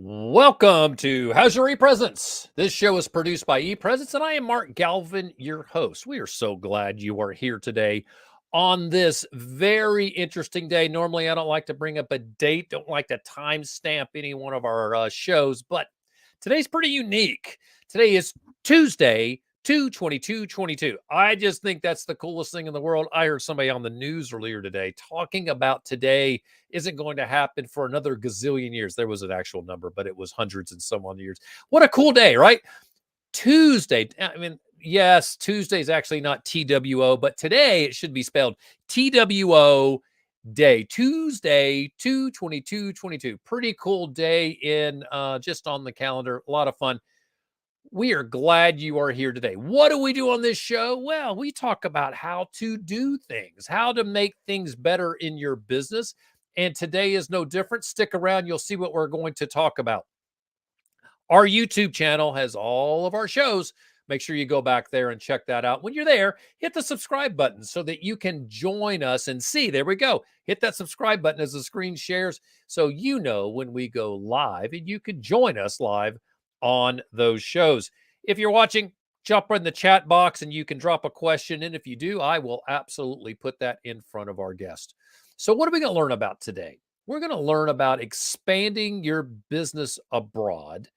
Welcome to How's Your ePresence? This show is produced by ePresence, and I am Mark Galvin, your host. We are so glad you are here today on this very interesting day. Normally, I don't like to bring up a date, don't like to timestamp any one of our shows, but today's pretty unique. Today is Tuesday, 2/22/22. I just think that's the coolest thing in the world. I heard somebody on the news earlier today talking about today isn't going to happen for another gazillion years. There was an actual number, but it was hundreds and so on years. What a cool day, right? Tuesday. I mean, yes, Tuesday is actually not TWO, but today it should be spelled TWO day. Tuesday, 2/22/22. Pretty cool day in just on the calendar. A lot of fun. We are glad you are here today. What do we do on this show? Well, we talk about how to do things, how to make things better in your business. And today is no different. Stick around, you'll see what we're going to talk about. Our YouTube channel has all of our shows. Make sure you go back there and check that out. When you're there, hit the subscribe button so that you can join us and see. There we go. Hit that subscribe button as the screen shares so you know when we go live and you can join us live on those shows. If you're watching, jump in the chat box and you can drop a question. And if you do, I will absolutely put that in front of our guest. So, what are we going to learn about today? We're going to learn about expanding your business abroad.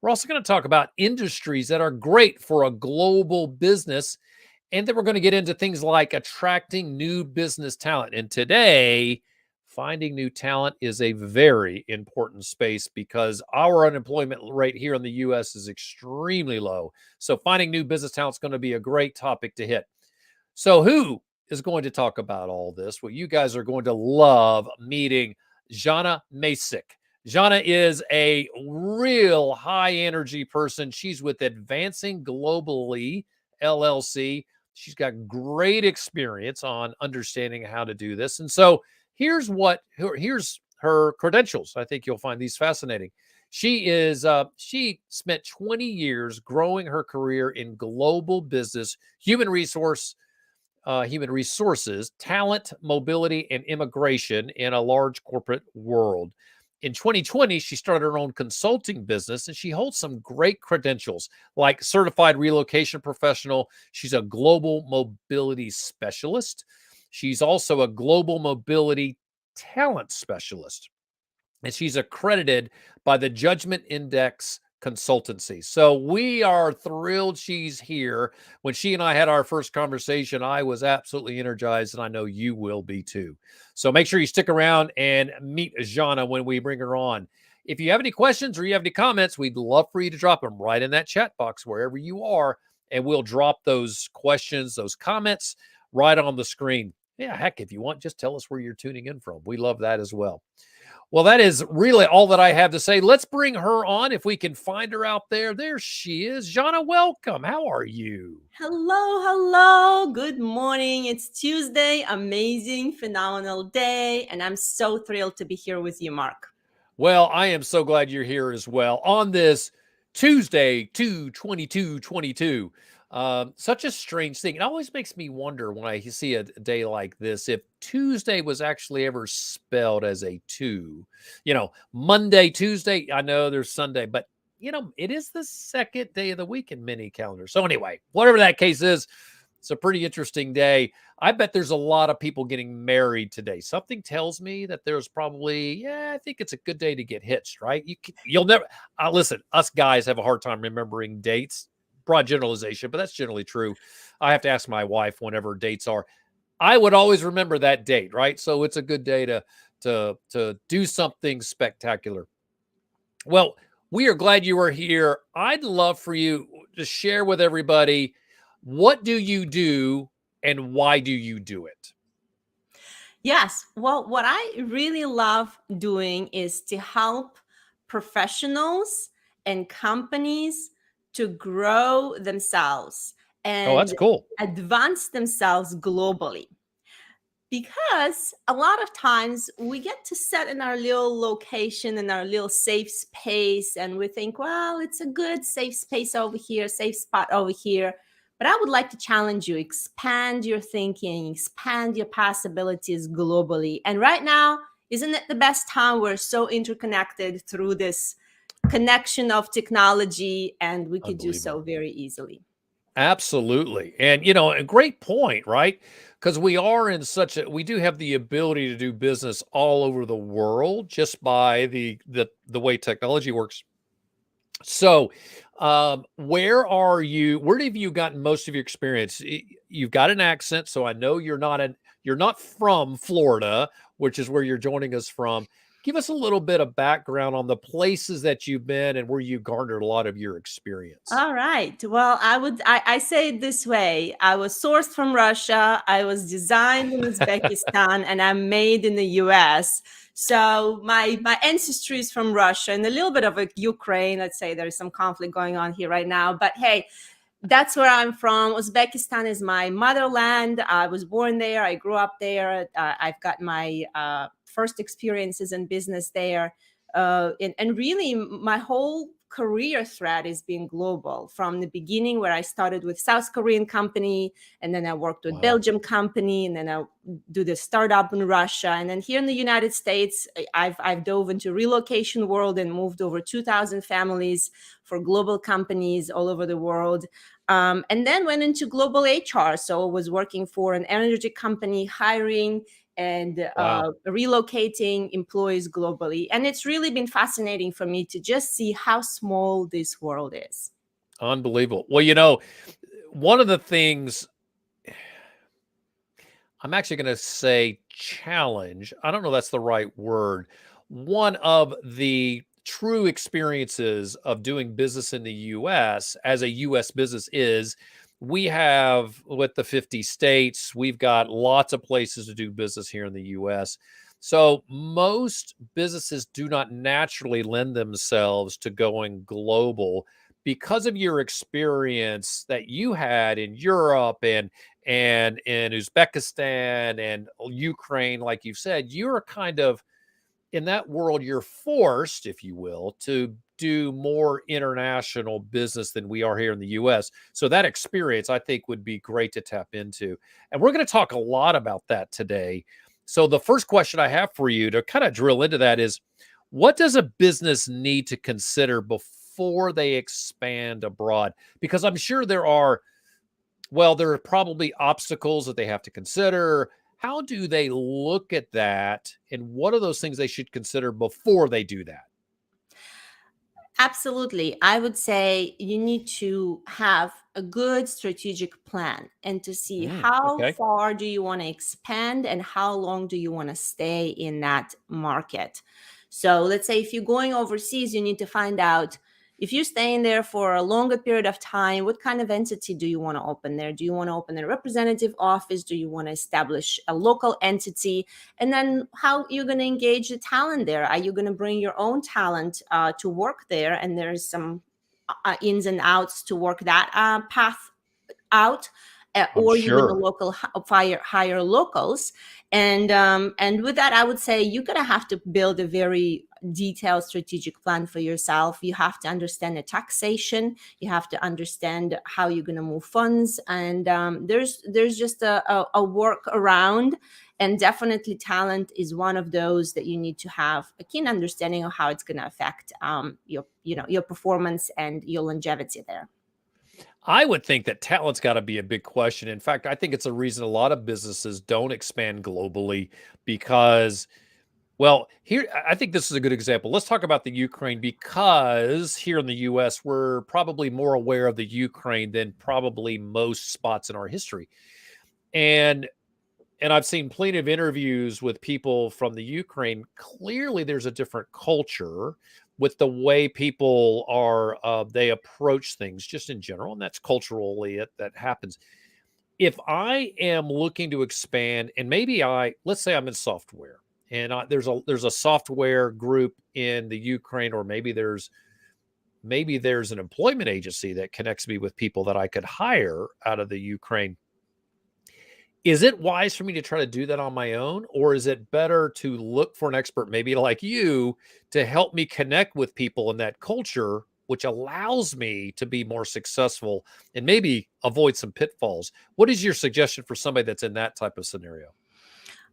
We're also going to talk about industries that are great for a global business. And then we're going to get into things like attracting new business talent. And today, finding new talent is a very important space because our unemployment rate here in the US is extremely low. So finding new business talent is going to be a great topic to hit. So who is going to talk about all this? Well, you guys are going to love meeting Janna Macik. Janna is a real high energy person. She's with Advancing Globally LLC. She's got great experience on understanding how to do this. And so here's her credentials. I think you'll find these fascinating. She spent 20 years growing her career in global business, human resources, talent, mobility, and immigration in a large corporate world. In 2020, she started her own consulting business and she holds some great credentials like Certified Relocation Professional. She's a global mobility specialist. She's also a global mobility talent specialist. And she's accredited by the Judgment Index Consultancy. So we are thrilled she's here. When she and I had our first conversation, I was absolutely energized, and I know you will be too. So make sure you stick around and meet Janna when we bring her on. If you have any questions or you have any comments, we'd love for you to drop them right in that chat box wherever you are, and we'll drop those questions, those comments right on the screen. Yeah, heck, if you want, just tell us where you're tuning in from. We love that as well. Well, that is really all that I have to say. Let's bring her on if we can find her out there. There she is. Janna, welcome. How are you? Hello. Good morning. It's Tuesday. Amazing, phenomenal day. And I'm so thrilled to be here with you, Mark. Well, I am so glad you're here as well on this Tuesday, 2/22/22. Such a strange thing. It always makes me wonder when I see a day like this if Tuesday was actually ever spelled as a two. Monday, Tuesday. I know there's Sunday, but it is the second day of the week in many calendars. So anyway, whatever that case is, it's a pretty interesting day. I bet there's a lot of people getting married today. Something tells me that there's probably, I think it's a good day to get hitched, right? You'll never, listen, us guys have a hard time remembering dates. Broad generalization, but that's generally true. I have to ask my wife whenever dates are. I would always remember that date, right? So it's a good day to do something spectacular. Well, we are glad you are here. I'd love for you to share with everybody, what do you do and why do you do it? Yes. Well, what I really love doing is to help professionals and companies to grow themselves Oh, that's and cool. advance themselves globally. Because a lot of times we get to sit in our little location, in our little safe space, and we think, well, it's a good safe space over here, safe spot over here. But I would like to challenge you, expand your thinking, expand your possibilities globally. And right now, isn't it the best time? We're so interconnected through this connection of technology, and we could do so Unbelievable. very easily. Absolutely. And, you know, a great point, right? Because we are in such a, we do have the ability to do business all over the world just by the way technology works. So, where are you? Where have you gotten most of your experience? You've got an accent, so I know you're not from Florida, which is where you're joining us from. Give us a little bit of background on the places that you've been and where you garnered a lot of your experience. All right. Well, I say it this way. I was sourced from Russia. I was designed in Uzbekistan, and I'm made in the US. So my ancestry is from Russia and a little bit of a Ukraine. Let's say there's some conflict going on here right now. But hey, that's where I'm from. Uzbekistan is my motherland. I was born there. I grew up there. I've got my first experiences in business there. And really, my whole career thread is being global from the beginning, where I started with South Korean company, and then I worked with Wow. Belgium company, and then I do the startup in Russia. And then here in the United States, I've dove into relocation world and moved over 2,000 families for global companies all over the world. And then went into global HR. So I was working for an energy company, hiring and Wow. relocating employees globally. And it's really been fascinating for me to just see how small this world is. Unbelievable. Well, you know, one of the things I'm actually going to say challenge. I don't know if that's the right word. One of the true experiences of doing business in the US as a US business is we have with the 50 states, we've got lots of places to do business here in the US. So most businesses do not naturally lend themselves to going global because of your experience that you had in Europe and in Uzbekistan and Ukraine, like you've said, you're kind of in that world, you're forced, if you will, to do more international business than we are here in the US. So that experience, I think, would be great to tap into. And we're going to talk a lot about that today. So the first question I have for you to kind of drill into that is, what does a business need to consider before they expand abroad? Because I'm sure there are probably obstacles that they have to consider. How do they look at that? And what are those things they should consider before they do that? Absolutely. I would say you need to have a good strategic plan and to see how Okay. far do you want to expand and how long do you want to stay in that market. So let's say if you're going overseas, you need to find out if you're staying there for a longer period of time, what kind of entity do you want to open there? Do you want to open a representative office? Do you want to establish a local entity? And then how you're going to engage the talent there? Are you going to bring your own talent to work there? And there's some ins and outs to work that path out. I'm Or you're going to sure. hire locals, and with that, I would say you're going to have to build a very detailed strategic plan for yourself. You have to understand the taxation. You have to understand how you're going to move funds, and there's just a work around. And definitely, talent is one of those that you need to have a keen understanding of how it's going to affect your performance and your longevity there. I would think that talent's got to be a big question. In fact, I think it's a reason a lot of businesses don't expand globally because, well, here, I think this is a good example. Let's talk about the Ukraine because here in the US, we're probably more aware of the Ukraine than probably most spots in our history. And I've seen plenty of interviews with people from the Ukraine. Clearly, there's a different culture with the way people are they approach things just in general, and that's culturally that happens. If I am looking to expand, and maybe let's say I'm in software, and there's a software group in the Ukraine, or maybe there's an employment agency that connects me with people that I could hire out of the Ukraine. Is it wise for me to try to do that on my own, or is it better to look for an expert, maybe like you, to help me connect with people in that culture, which allows me to be more successful and maybe avoid some pitfalls? What is your suggestion for somebody that's in that type of scenario?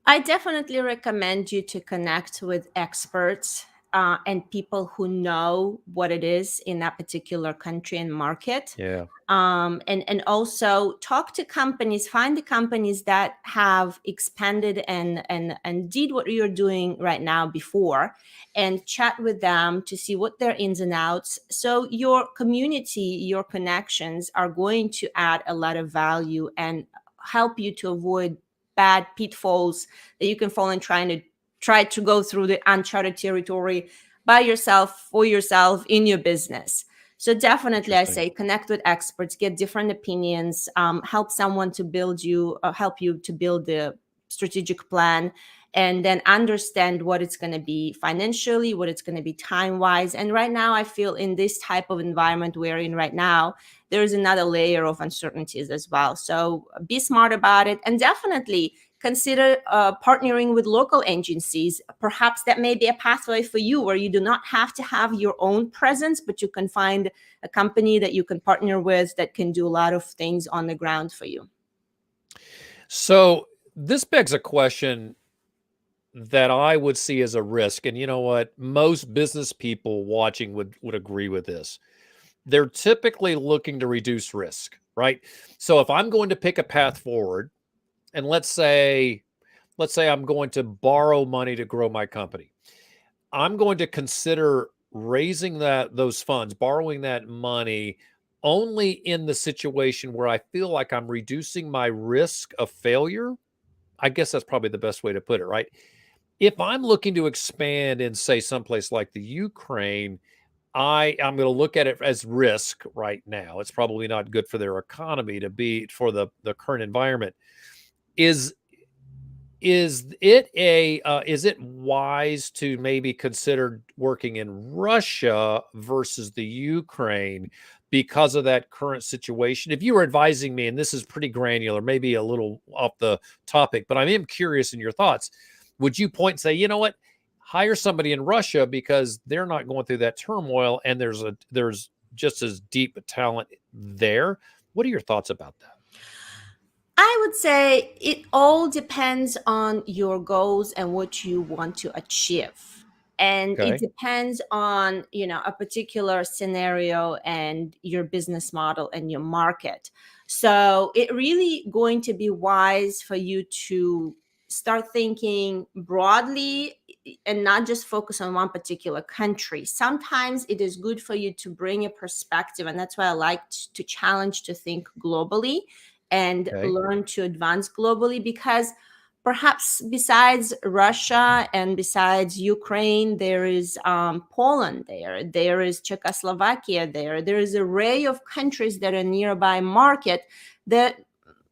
I definitely recommend you to connect with experts and people who know what it is in that particular country and market. Yeah. And also talk to companies, find the companies that have expanded and did what you're doing right now before, and chat with them to see what their ins and outs. So your community, your connections are going to add a lot of value and help you to avoid bad pitfalls that you can fall in try to go through the uncharted territory by yourself, for yourself, in your business. So definitely, I Interesting. say connect with experts, get different opinions, help someone to help you to build the strategic plan, and then understand what it's going to be financially, what it's going to be time wise. And right now, I feel in this type of environment we're in right now, there is another layer of uncertainties as well. So be smart about it, and definitely consider partnering with local agencies. Perhaps that may be a pathway for you where you do not have to have your own presence, but you can find a company that you can partner with that can do a lot of things on the ground for you. So this begs a question that I would see as a risk. And you know what? Most business people watching would agree with this. They're typically looking to reduce risk, right? So if I'm going to pick a path forward, and let's say I'm going to borrow money to grow my company, I'm going to consider raising those funds, borrowing that money only in the situation where I feel like I'm reducing my risk of failure. I guess that's probably the best way to put it, right? If I'm looking to expand in, say, someplace like the Ukraine, I'm going to look at it as risk right now. It's probably not good for their economy to be for the current environment. Is is it wise to maybe consider working in Russia versus the Ukraine because of that current situation? If you were advising me, and this is pretty granular, maybe a little off the topic, but I am curious in your thoughts, would you point and say, you know what, hire somebody in Russia because they're not going through that turmoil, and there's just as deep a talent there? What are your thoughts about that? I would say it all depends on your goals and what you want to achieve. And it Okay. depends on, a particular scenario and your business model and your market. So it really going to be wise for you to start thinking broadly and not just focus on one particular country. Sometimes it is good for you to bring a perspective, and that's why I like to challenge to think globally and Okay. learn to advance globally, because perhaps besides Russia and besides Ukraine, there is Poland there is Czechoslovakia there is an array of countries that are nearby market that,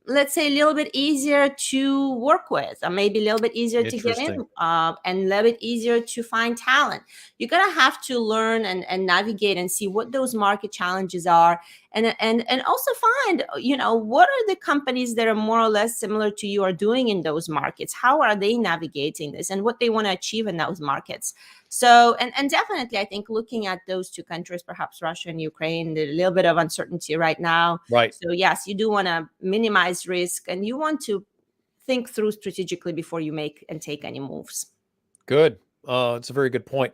let's say, a little bit easier to work with, or maybe a little bit easier to get in, Interesting. and a little bit easier to find talent. You're gonna have to learn and navigate and see what those market challenges are, and also find, what are the companies that are more or less similar to you are doing in those markets. How are they navigating this, and what they want to achieve in those markets. So, and definitely, I think looking at those two countries, perhaps Russia and Ukraine, there's a little bit of uncertainty right now. Right. So yes, you do want to minimize risk, and you want to think through strategically before you make and take any moves. Good. It's a very good point.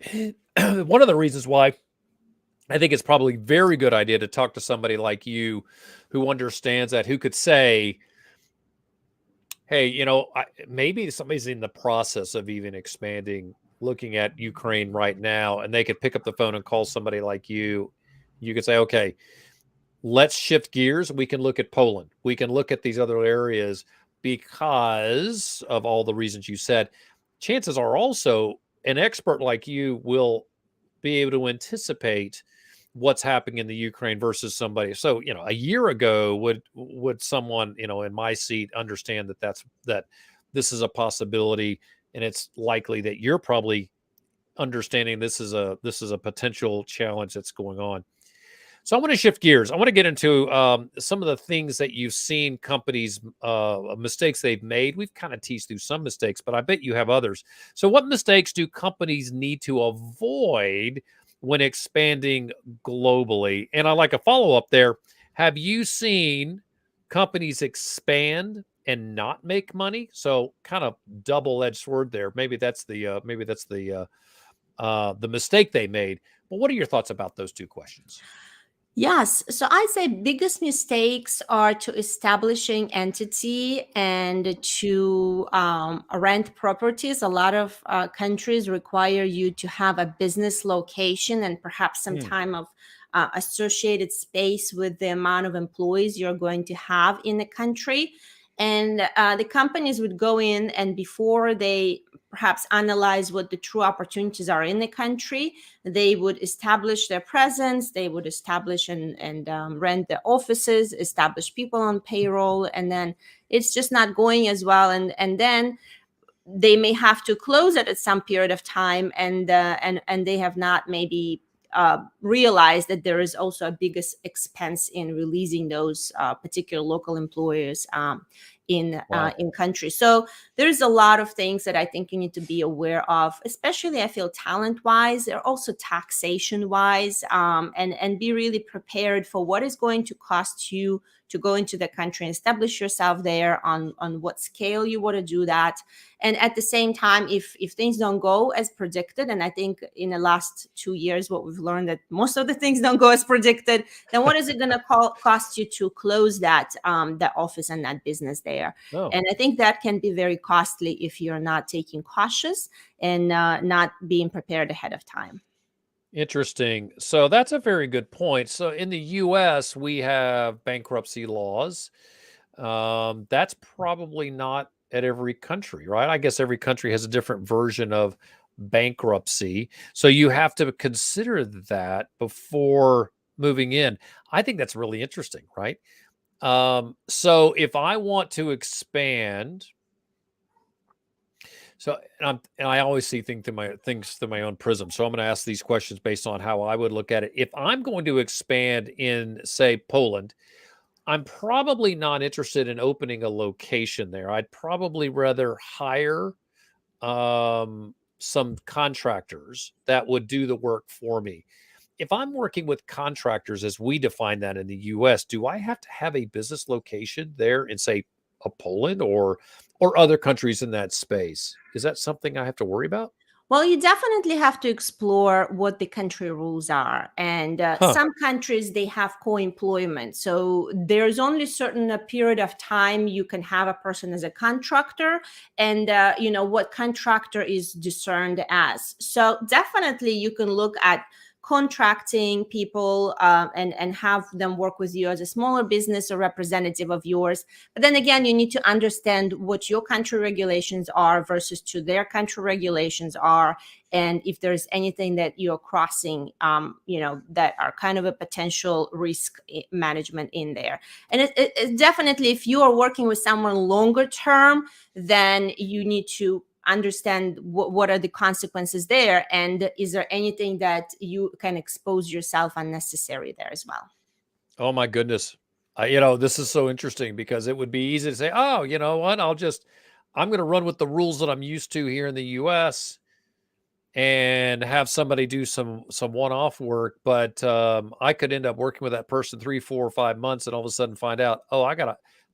One of the reasons why I think it's probably a very good idea to talk to somebody like you who understands that, who could say, hey, maybe somebody's in the process of even expanding, looking at Ukraine right now, and they could pick up the phone and call somebody like you. You could say, okay, let's shift gears. We can look at Poland. We can look at these other areas because of all the reasons you said. Chances are also an expert like you will be able to anticipate what's happening in the Ukraine versus somebody. So, a year ago, would someone, in my seat understand that this is a possibility, and it's likely that you're probably understanding this is a potential challenge that's going on. So I want to shift gears. I want to get into some of the things that you've seen companies, mistakes they've made. We've kind of teased through some mistakes, but I bet you have others. So what mistakes do companies need to avoid when expanding globally? And I like a follow-up there. Have you seen companies expand and not make money? So kind of double-edged sword there. Maybe that's the the mistake they made. But what are your thoughts about those two questions? Yes. So I'd say biggest mistakes are to establishing entity and to rent properties. A lot of countries require you to have a business location and perhaps some Hmm. time of associated space with the amount of employees you're going to have in the country. And the companies would go in, and before they perhaps analyze what the true opportunities are in the country, they would establish their presence, they would establish and rent the offices, establish people on payroll, and then it's just not going as well, and then they may have to close it at some period of time, and they have not maybe realized that there is also a biggest expense in releasing those particular local employers Wow. in country. So there's a lot of things that I think you need to be aware of, especially I feel talent wise, they're also taxation wise, and be really prepared for what is going to cost you to go into the country and establish yourself there, on what scale you want to do that. And at the same time, if things don't go as predicted, and I think in the last 2 years what we've learned that most of the things don't go as predicted, then what is it going to cost you to close that office and that business there? Oh, And I think that can be very costly if you're not taking cautious and not being prepared ahead of time. interesting. So that's a very good point. So in the US, we have bankruptcy laws. That's probably not at every country, right? I guess every country has a different version of bankruptcy. So you have to consider that before moving in. I think that's really interesting, right? So if I want to expand, and I always see things through my own prism. So I'm going to ask these questions based on how I would look at it. If I'm going to expand in, say, Poland, I'm probably not interested in opening a location there. I'd probably rather hire some contractors that would do the work for me. If I'm working with contractors as we define that in the US, do I have to have a business location there in, say, a Poland or other countries in that space? Is that something I have to worry about? Well, you definitely have to explore what the country rules are. And Huh. some countries, they have co-employment. So there's only certain a period of time you can have a person as a contractor, and what contractor is discerned as. So definitely you can look at contracting people and have them work with you as a smaller business or representative of yours. But then again, you need to understand what your country regulations are versus to their country regulations are, and if there's anything that you're crossing, that are kind of a potential risk management in there. And it definitely, if you are working with someone longer term, then you need to understand what are the consequences there, and is there anything that you can expose yourself unnecessary there as well. Oh my goodness. This is so interesting because it would be easy to say, "Oh, you know what? I'm going to run with the rules that I'm used to here in the US and have somebody do some one-off work." But I could end up working with that person 3, 4, or 5 months and all of a sudden find out, "Oh,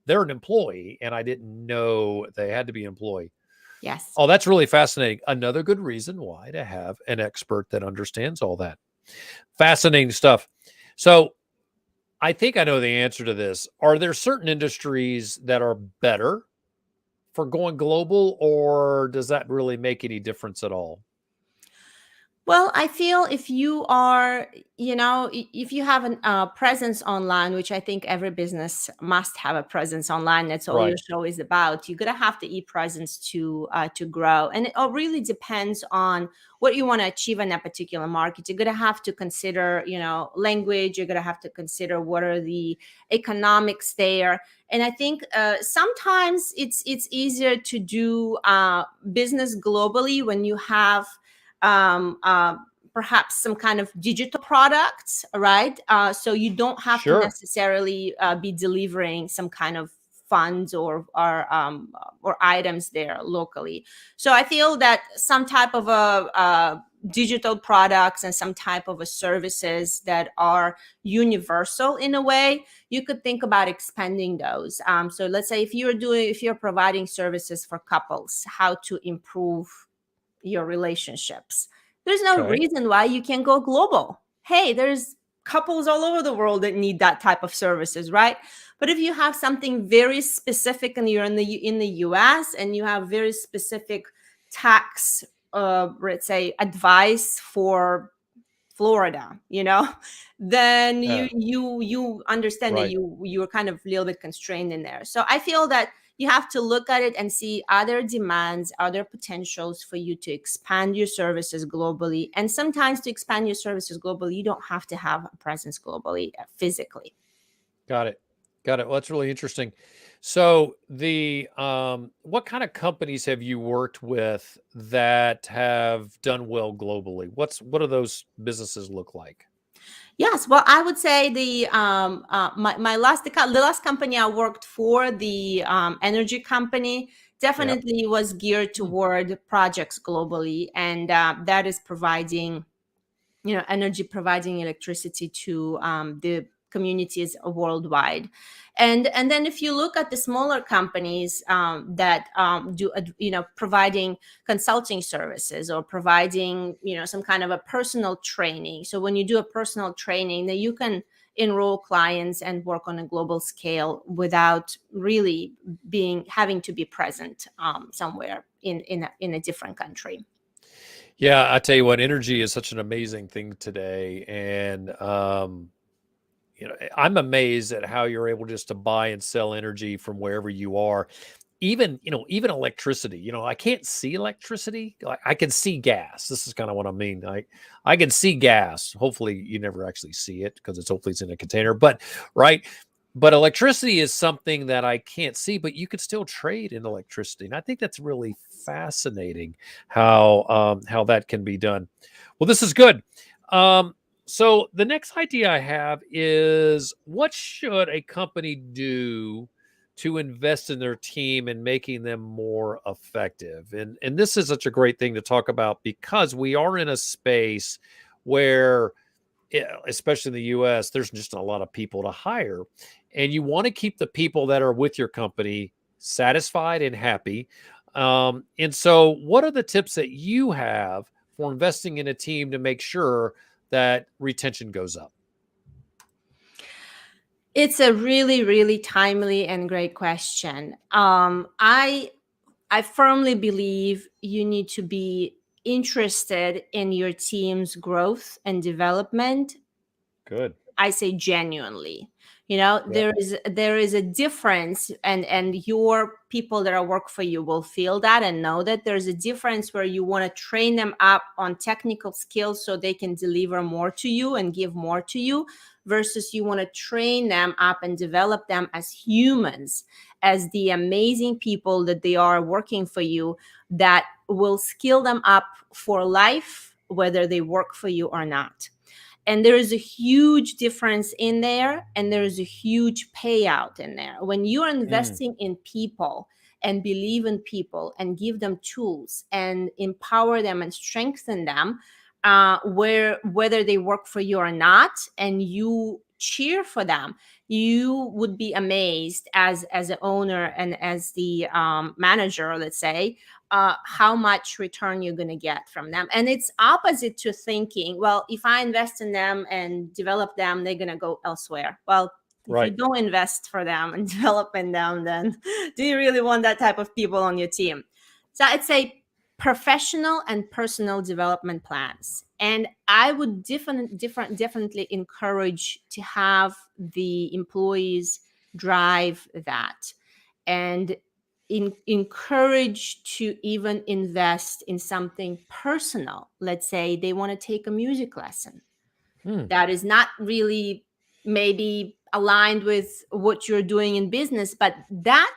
they're an employee and I didn't know they had to be an employee." Yes. Oh, that's really fascinating. Another good reason why to have an expert that understands all that. Fascinating stuff. So, I think I know the answer to this. Are there certain industries that are better for going global, or does that really make any difference at all? Well, I feel if you are, if you have a presence online, which I think every business must have a presence online. That's all your Right. show is about. You're gonna have the e-presence to grow, and it all really depends on what you want to achieve in that particular market. You're gonna have to consider, language. You're gonna have to consider what are the economics there. And I think sometimes it's easier to do business globally when you have um, uh, perhaps some kind of digital products, right? So you don't have to Sure. necessarily be delivering some kind of funds or items there locally. So I feel that some type of a digital products and some type of a services that are universal in a way, you could think about expanding those. So let's say if you're providing services for couples, how to improve your relationships, There's no Okay. reason why you can't go global. Hey, there's couples all over the world that need that type of services, right? But if you have something very specific and you're in the US and you have very specific tax let's say advice for Florida, then Yeah. you understand that Right. you're kind of a little bit constrained in there. So I feel that you have to look at it and see other demands, other potentials for you to expand your services globally. And sometimes to expand your services globally, you don't have to have a presence globally physically. Got it. Got it. Well, that's really interesting. So what kind of companies have you worked with that have done well globally? What do those businesses look like? Yes, well, I would say the last company I worked for, the energy company, Yeah. definitely was geared Hmm. toward projects globally, and that is providing energy, providing electricity to the communities worldwide. And then if you look at the smaller companies that do providing consulting services or providing some kind of a personal training. So when you do a personal training, that you can enroll clients and work on a global scale without really having to be present somewhere in a different country. Yeah, I tell you what, energy is such an amazing thing today, and I'm amazed at how you're able just to buy and sell energy from wherever you are. Even electricity. I can't see electricity. Like, I can see gas. This is kind of what I mean. I can see gas. Hopefully, you never actually see it because hopefully it's in a container. But right. But electricity is something that I can't see, but you could still trade in electricity, and I think that's really fascinating how that can be done. Well, this is good. Um, so the next idea I have is, what should a company do to invest in their team and making them more effective? And this is such a great thing to talk about because we are in a space where, especially in the US, there's just a lot of people to hire. And you want to keep the people that are with your company satisfied and happy. And so, what are the tips that you have for investing in a team to make sure that retention goes up? It's a really, really timely and great question. I firmly believe you need to be interested in your team's growth and development. Good. I say genuinely. Yeah. There is a difference, and your people that are work for you will feel that and know that there's a difference where you want to train them up on technical skills so they can deliver more to you and give more to you, versus you want to train them up and develop them as humans, as the amazing people that they are working for you, that will skill them up for life, whether they work for you or not. And there is a huge difference in there, and there is a huge payout in there when you're Mm, investing in people and believe in people and give them tools and empower them and strengthen them, where whether they work for you or not, and you cheer for them. You would be amazed as an owner and as the manager, let's say, how much return you're going to get from them. And it's opposite to thinking, well, if I invest in them and develop them, they're going to go elsewhere. Well, if you right. don't invest for them and develop in them, then do you really want that type of people on your team? So I'd say professional and personal development plans. And I would definitely encourage to have the employees drive that, and encourage to even invest in something personal. Let's say they want to take a music lesson Hmm. that is not really maybe aligned with what you're doing in business, but that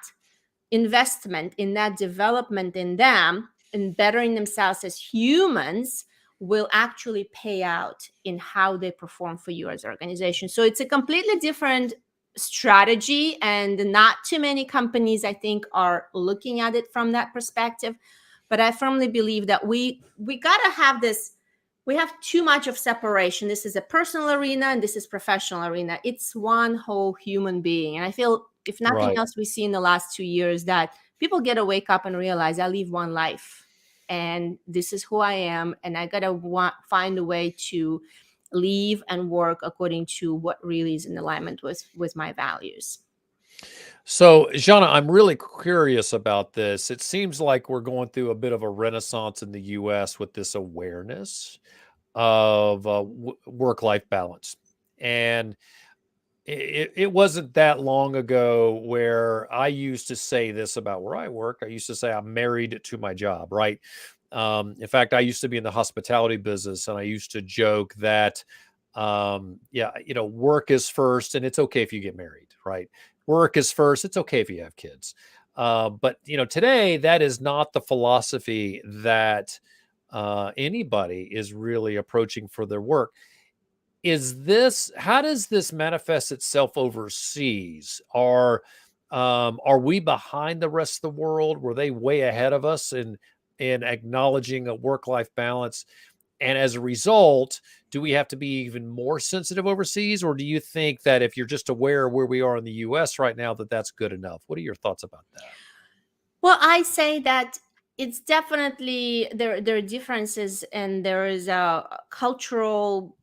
investment in that development in them and bettering themselves as humans will actually pay out in how they perform for you as an organization. So it's a completely different strategy, and not too many companies, I think, are looking at it from that perspective. But I firmly believe that we got to have this. We have too much of separation. This is a personal arena and this is professional arena. It's one whole human being. And I feel, if nothing Right. else, we see in the last 2 years that people get to wake up and realize I live one life. and this is who I am, and I gotta find a way to live and work according to what really is in alignment with my values. So, Janna, I'm really curious about this. It seems like we're going through a bit of a renaissance in the US with this awareness of work-life balance. And it wasn't that long ago where I used to say this about where I work. I used to say I'm married to my job, right? In fact, I used to be in the hospitality business, and I used to joke that, yeah, work is first, and it's okay if you get married, right? Work is first. It's okay if you have kids. But today that is not the philosophy that anybody is really approaching for their work. How does this manifest itself overseas? Are we behind the rest of the world? Were they way ahead of us in acknowledging a work-life balance? And as a result, do we have to be even more sensitive overseas? Or do you think that if you're just aware of where we are in the US right now, that that's good enough? What are your thoughts about that? Well, I say that it's definitely there are differences, and there is a cultural,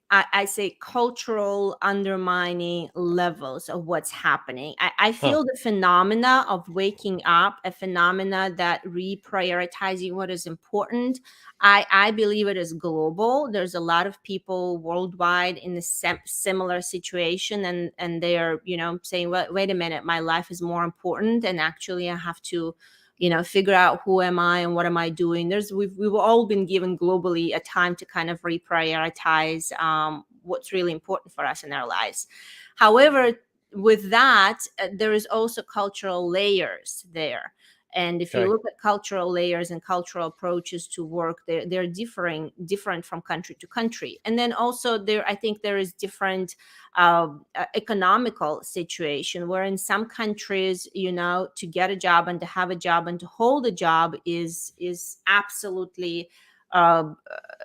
I say cultural undermining levels of what's happening. I Huh. feel the phenomena of waking up, a phenomena that reprioritizing what is important. I believe it is global. There's a lot of people worldwide in a similar situation, and they are, saying, well, wait a minute, my life is more important, and actually I have to figure out who am I and what am I doing. We've all been given globally a time to kind of reprioritize what's really important for us in our lives. However, with that, there is also cultural layers there. And if you Okay. look at cultural layers and cultural approaches to work, they're different from country to country. And then also I think there is different economical situation, where in some countries, to get a job and to have a job and to hold a job is absolutely uh,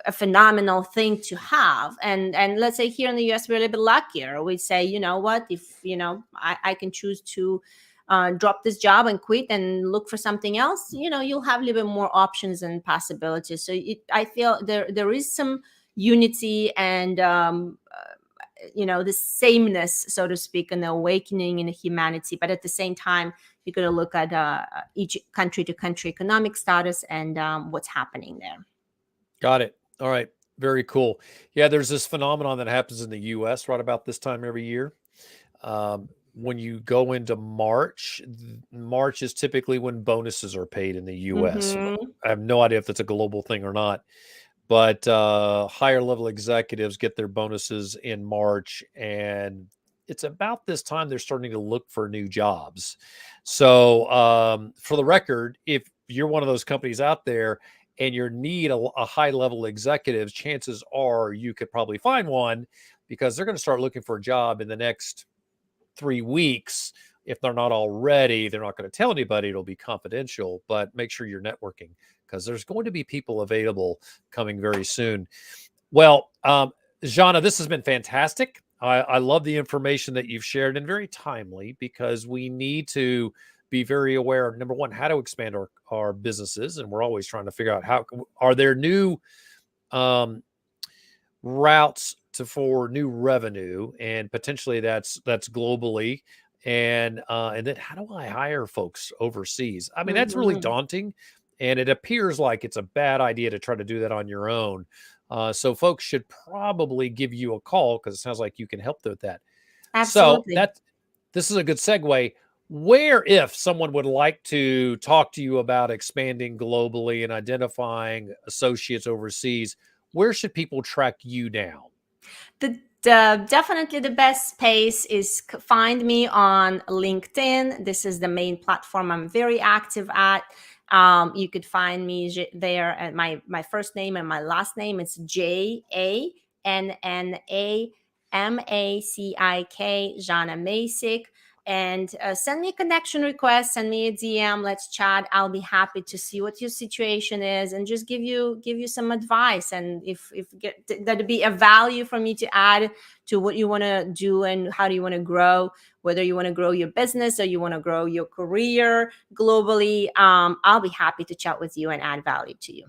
a phenomenal thing to have. And let's say here in the US, we're a little bit luckier. We say, you know what, if I can choose to drop this job and quit and look for something else, you'll have a little bit more options and possibilities. So I feel there is some unity and the sameness, so to speak, and the awakening in humanity. But at the same time, you got to look at each country to country economic status and what's happening there. Got it. All right. Very cool. Yeah, there's this phenomenon that happens in the US right about this time every year. When you go into March, March is typically when bonuses are paid in the US. Mm-hmm. I have no idea if that's a global thing or not, but higher level executives get their bonuses in March, and it's about this time they're starting to look for new jobs. So, for the record, if you're one of those companies out there and you need a high level executives, chances are you could probably find one, because they're going to start looking for a job in the next 3 weeks. If they're not already, they're not going to tell anybody. It'll be confidential, but make sure you're networking, because there's going to be people available coming very soon. Well, Janna, this has been fantastic. I love the information that you've shared, and very timely, because we need to be very aware of, number one, how to expand our businesses. And we're always trying to figure out are there new um, routes for new revenue, and potentially that's globally. And then how do I hire folks overseas? I mean, that's really Mm-hmm. daunting, and it appears like it's a bad idea to try to do that on your own. So folks should probably give you a call, because it sounds like you can help them with that. So Absolutely. this is a good segue. Where, if someone would like to talk to you about expanding globally and identifying associates overseas, where should people track you down? Definitely the best space is find me on LinkedIn. This is the main platform I'm very active at. You could find me there at my first name and my last name. It's JANNAMACIK, Janna Macik. and send me a connection request, send me a DM, let's chat. I'll be happy to see what your situation is and just give you some advice. And if that'd be a value for me to add to what you want to do and how do you want to grow, whether you want to grow your business or you want to grow your career globally, I'll be happy to chat with you and add value to you.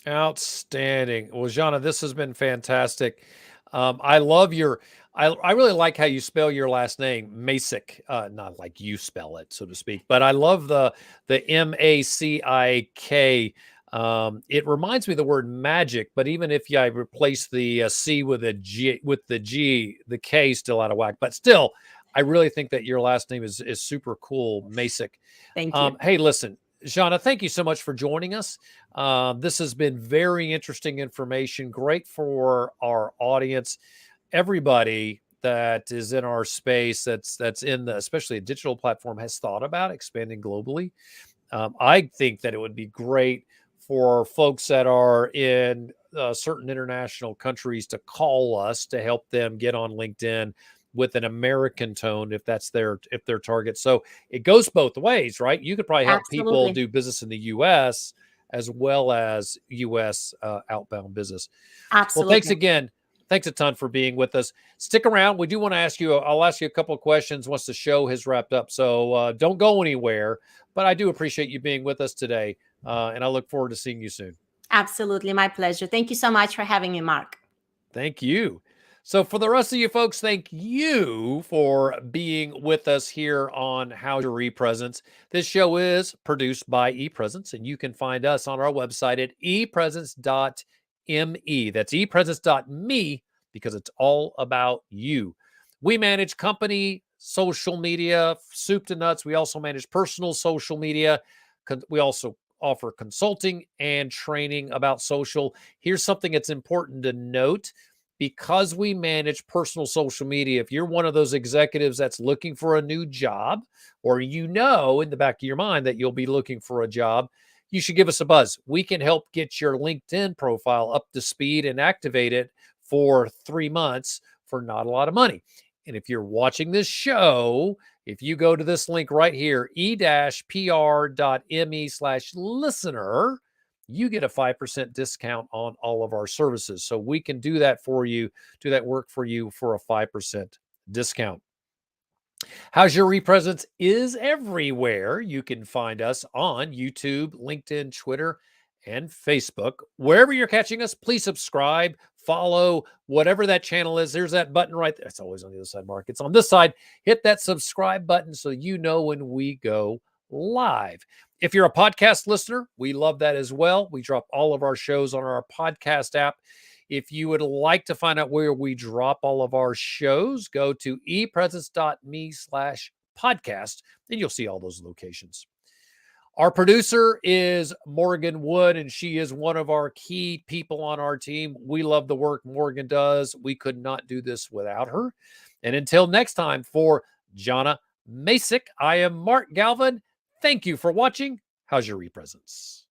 Outstanding. Well, Janna, this has been fantastic. I love I really like how you spell your last name, Macik. Not like you spell it, so to speak, but I love the Macik. It reminds me of the word magic, but even if I replace the C with a G, the K still out of whack. But still, I really think that your last name is super cool, Macik. Thank you. Hey, listen, Janna, thank you so much for joining us. This has been very interesting information, great for our audience. Everybody that is in our space, that's in especially a digital platform, has thought about expanding globally. I think that it would be great for folks that are in certain international countries to call us to help them get on LinkedIn with an American tone if that's their target. So it goes both ways, right? You could probably help people Absolutely. do business in the US as well as US outbound business. Well, thanks Absolutely. again. Thanks a ton for being with us. Stick around. We do want to ask you, I'll ask you a couple of questions once the show has wrapped up. So don't go anywhere, but I do appreciate you being with us today. And I look forward to seeing you soon. Absolutely. My pleasure. Thank you so much for having me, Mark. Thank you. So for the rest of you folks, thank you for being with us here on How's Your ePresence. This show is produced by ePresence, and you can find us on our website at ePresence.me. That's ePresence.me because it's all about you. We manage company social media, soup to nuts. We also manage personal social media. We also offer consulting and training about social. Here's something that's important to note. Because we manage personal social media, if you're one of those executives that's looking for a new job, or you know in the back of your mind that you'll be looking for a job, you should give us a buzz. We can help get your LinkedIn profile up to speed and activate it for 3 months for not a lot of money. And if you're watching this show, if you go to this link right here, e-pr.me/listener, you get a 5% discount on all of our services. So we can do that for you, do that work for you for a 5% discount. How's Your ePresence is everywhere. You can find us on YouTube, LinkedIn, Twitter, and Facebook. Wherever you're catching us, please subscribe, follow, whatever that channel is. There's that button right there. It's always on the other side, Mark. It's on this side. Hit that subscribe button so you know when we go live. If you're a podcast listener, we love that as well. We drop all of our shows on our podcast app. If you would like to find out where we drop all of our shows, go to epresence.me/podcast, and you'll see all those locations. Our producer is Morgan Wood, and she is one of our key people on our team. We love the work Morgan does. We could not do this without her. And until next time, for Janna Macik, I am Mark Galvin. Thank you for watching How's Your ePresence?